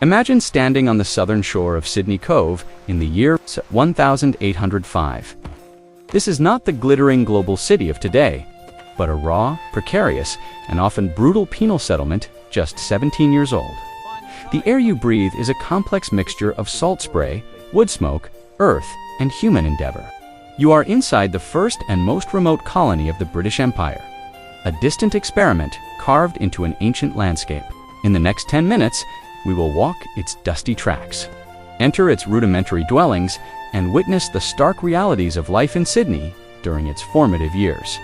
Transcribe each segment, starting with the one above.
Imagine standing on the southern shore of Sydney Cove in the year 1805. This is not the glittering global city of today, but a raw, precarious, and often brutal penal settlement just 17 years old. The air you breathe is a complex mixture of salt spray, wood smoke, earth, and human endeavor. You are inside the first and most remote colony of the British Empire, a distant experiment carved into an ancient landscape. In the next 10 minutes, we will walk its dusty tracks, enter its rudimentary dwellings, and witness the stark realities of life in Sydney during its formative years.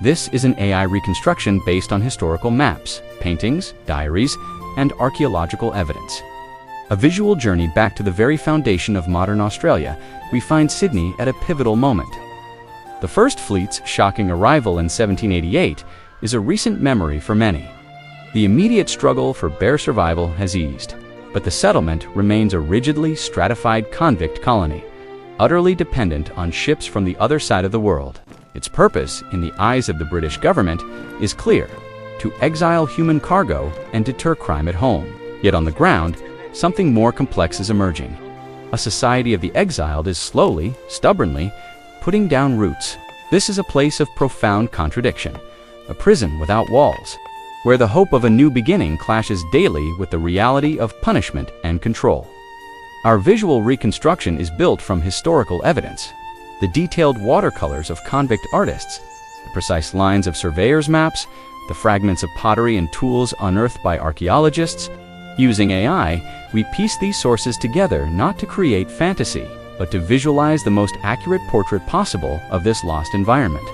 This is an AI reconstruction based on historical maps, paintings, diaries, and archaeological evidence. A visual journey back to the very foundation of modern Australia, we find Sydney at a pivotal moment. The first fleet's shocking arrival in 1788 is a recent memory for many. The immediate struggle for bare survival has eased, but the settlement remains a rigidly stratified convict colony, utterly dependent on ships from the other side of the world. Its purpose, in the eyes of the British government, is clear: to exile human cargo and deter crime at home. Yet on the ground, something more complex is emerging. A society of the exiled is slowly, stubbornly, putting down roots. This is a place of profound contradiction, a prison without walls, where the hope of a new beginning clashes daily with the reality of punishment and control. Our visual reconstruction is built from historical evidence: the detailed watercolors of convict artists, the precise lines of surveyors' maps, the fragments of pottery and tools unearthed by archaeologists. Using AI, we piece these sources together not to create fantasy, but to visualize the most accurate portrait possible of this lost environment.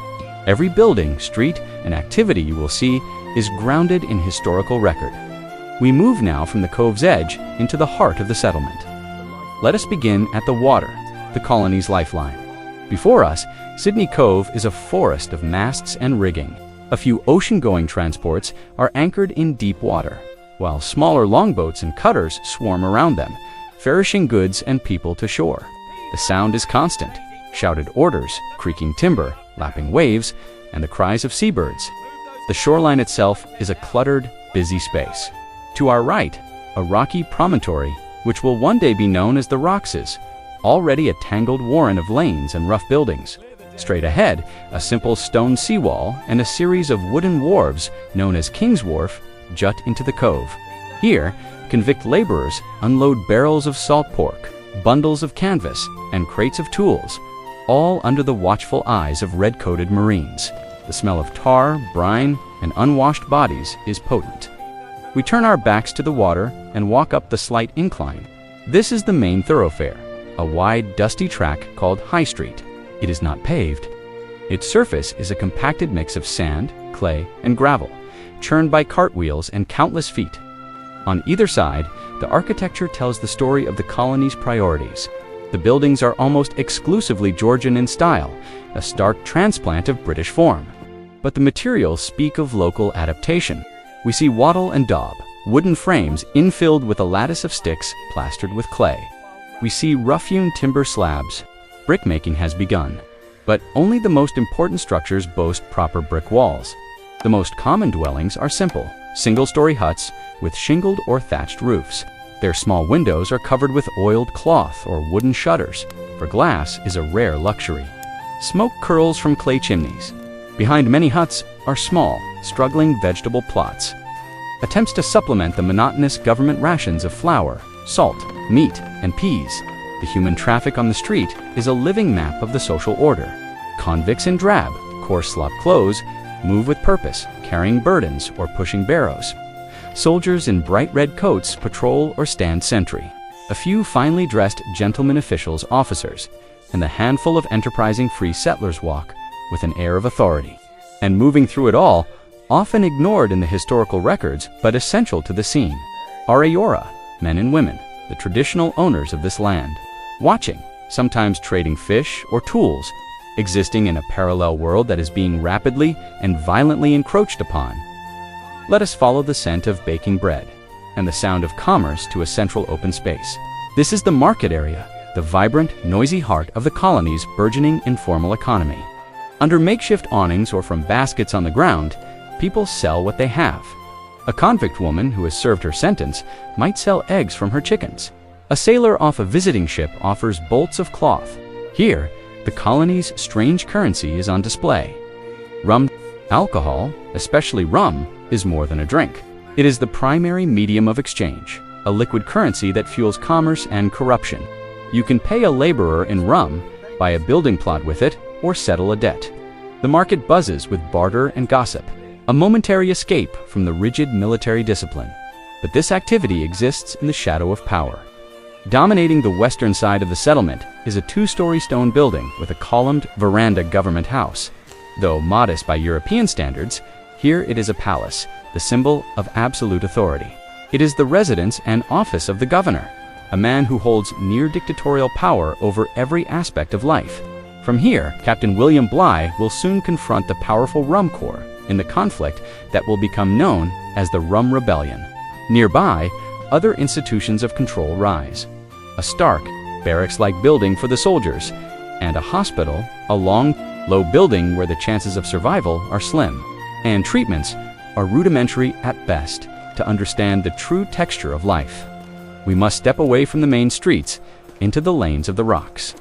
Every building, street, and activity you will see is grounded in historical record. We move now from the cove's edge into the heart of the settlement. Let us begin at the water, the colony's lifeline. Before us, Sydney Cove is a forest of masts and rigging. A few ocean-going transports are anchored in deep water, while smaller longboats and cutters swarm around them, ferrying goods and people to shore. The sound is constant: shouted orders, creaking timber, lapping waves, and the cries of seabirds. The shoreline itself is a cluttered, busy space. To our right, a rocky promontory, which will one day be known as the Roxes, already a tangled warren of lanes and rough buildings. Straight ahead, a simple stone seawall and a series of wooden wharves known as King's Wharf jut into the cove. Here, convict laborers unload barrels of salt pork, bundles of canvas, and crates of tools, all under the watchful eyes of red-coated Marines. The smell of tar, brine, and unwashed bodies is potent. We turn our backs to the water and walk up the slight incline. This is the main thoroughfare, a wide, dusty track called High Street. It is not paved. Its surface is a compacted mix of sand, clay, and gravel, churned by cartwheels and countless feet. On either side, the architecture tells the story of the colony's priorities. The buildings are almost exclusively Georgian in style, a stark transplant of British form. But the materials speak of local adaptation. We see wattle-and-daub, wooden frames infilled with a lattice of sticks plastered with clay. We see rough-hewn timber slabs. Brickmaking has begun, but only the most important structures boast proper brick walls. The most common dwellings are simple, single-story huts with shingled or thatched roofs. Their small windows are covered with oiled cloth or wooden shutters, for glass is a rare luxury. Smoke curls from clay chimneys. Behind many huts are small, struggling vegetable plots. Attempts to supplement the monotonous government rations of flour, salt, meat, and peas. The human traffic on the street is a living map of the social order. Convicts in drab, coarse slop clothes move with purpose, carrying burdens or pushing barrows. Soldiers in bright red coats patrol or stand sentry. A few finely dressed gentleman officials, officers, and the handful of enterprising free settlers walk with an air of authority. And moving through it all, often ignored in the historical records but essential to the scene, are Eora, men and women, the traditional owners of this land, watching, sometimes trading fish or tools, existing in a parallel world that is being rapidly and violently encroached upon. Let us follow the scent of baking bread and the sound of commerce to a central open space. This is the market area, the vibrant, noisy heart of the colony's burgeoning informal economy. Under makeshift awnings or from baskets on the ground, people sell what they have: A convict woman who has served her sentence might sell eggs from her chickens. A sailor off a visiting ship offers bolts of cloth. Here, the colony's strange currency is on display. Rum. Alcohol, especially rum, is more than a drink. It is the primary medium of exchange, a liquid currency that fuels commerce and corruption. You can pay a laborer in rum, buy a building plot with it, or settle a debt. The market buzzes with barter and gossip, a momentary escape from the rigid military discipline. But this activity exists in the shadow of power. Dominating the western side of the settlement is a two-story stone building with a columned veranda government house. Though modest by European standards, here it is a palace, the symbol of absolute authority. It is the residence and office of the governor, a man who holds near-dictatorial power over every aspect of life. From here, Captain William Bligh will soon confront the powerful Rum Corps in the conflict that will become known as the Rum Rebellion. Nearby, other institutions of control rise. A stark, barracks-like building for the soldiers, and a hospital, a long, low building where the chances of survival are slim, and treatments are rudimentary at best to understand the true texture of life. We must step away from the main streets into the lanes of the rocks.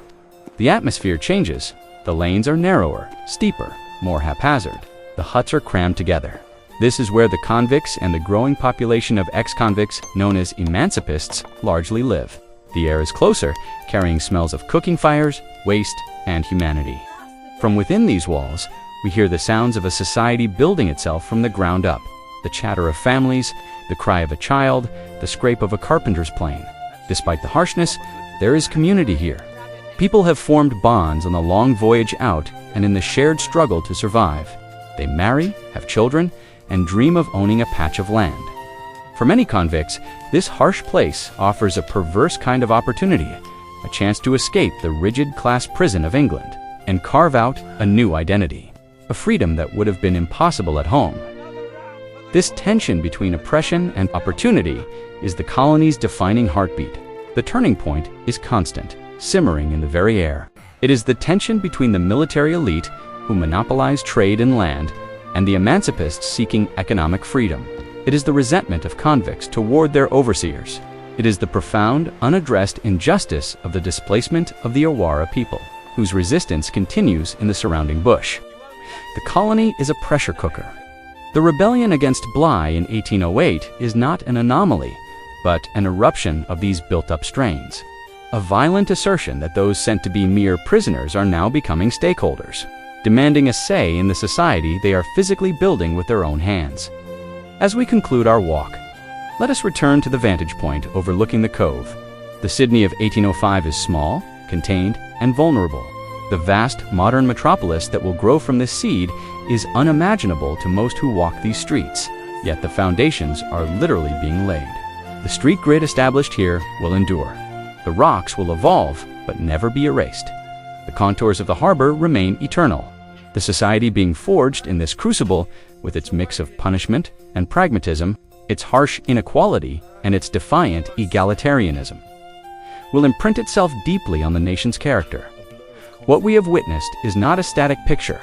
The atmosphere changes. The lanes are narrower, steeper, more haphazard. The huts are crammed together. This is where the convicts and the growing population of ex-convicts known as emancipists largely live. The air is closer, carrying smells of cooking fires, waste, and humanity. From within these walls, we hear the sounds of a society building itself from the ground up. The chatter of families, the cry of a child, the scrape of a carpenter's plane. Despite the harshness, there is community here. People have formed bonds on the long voyage out and in the shared struggle to survive. They marry, have children, and dream of owning a patch of land. For many convicts, this harsh place offers a perverse kind of opportunity, a chance to escape the rigid class prison of England and carve out a new identity, a freedom that would have been impossible at home. This tension between oppression and opportunity is the colony's defining heartbeat. The turning point is constant, simmering in the very air. It is the tension between the military elite, who monopolize trade and land, and the emancipists seeking economic freedom. It is the resentment of convicts toward their overseers. It is the profound, unaddressed injustice of the displacement of the Eora people, whose resistance continues in the surrounding bush. The colony is a pressure cooker. The rebellion against Bligh in 1808 is not an anomaly, but an eruption of these built-up strains. A violent assertion that those sent to be mere prisoners are now becoming stakeholders, demanding a say in the society they are physically building with their own hands. As we conclude our walk, let us return to the vantage point overlooking the cove. The Sydney of 1805 is small, contained, and vulnerable. The vast, modern metropolis that will grow from this seed is unimaginable to most who walk these streets, yet the foundations are literally being laid. The street grid established here will endure. The rocks will evolve, but never be erased. The contours of the harbor remain eternal. The society being forged in this crucible, with its mix of punishment and pragmatism, its harsh inequality, and its defiant egalitarianism, will imprint itself deeply on the nation's character. What we have witnessed is not a static picture,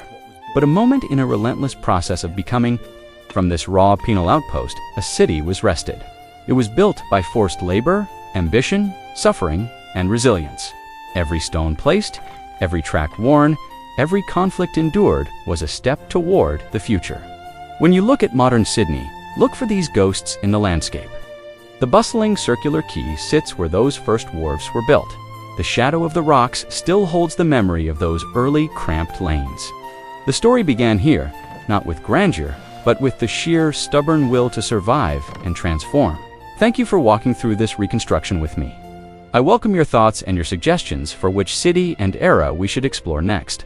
but a moment in a relentless process of becoming. From this raw penal outpost, a city was wrested. It was built by forced labor, ambition, suffering, and resilience. Every stone placed, every track worn, every conflict endured was a step toward the future. When you look at modern Sydney, look for these ghosts in the landscape. The bustling circular quay sits where those first wharves were built. The shadow of the rocks still holds the memory of those early cramped lanes. The story began here, not with grandeur, but with the sheer, stubborn will to survive and transform. Thank you for walking through this reconstruction with me. I welcome your thoughts and your suggestions for which city and era we should explore next.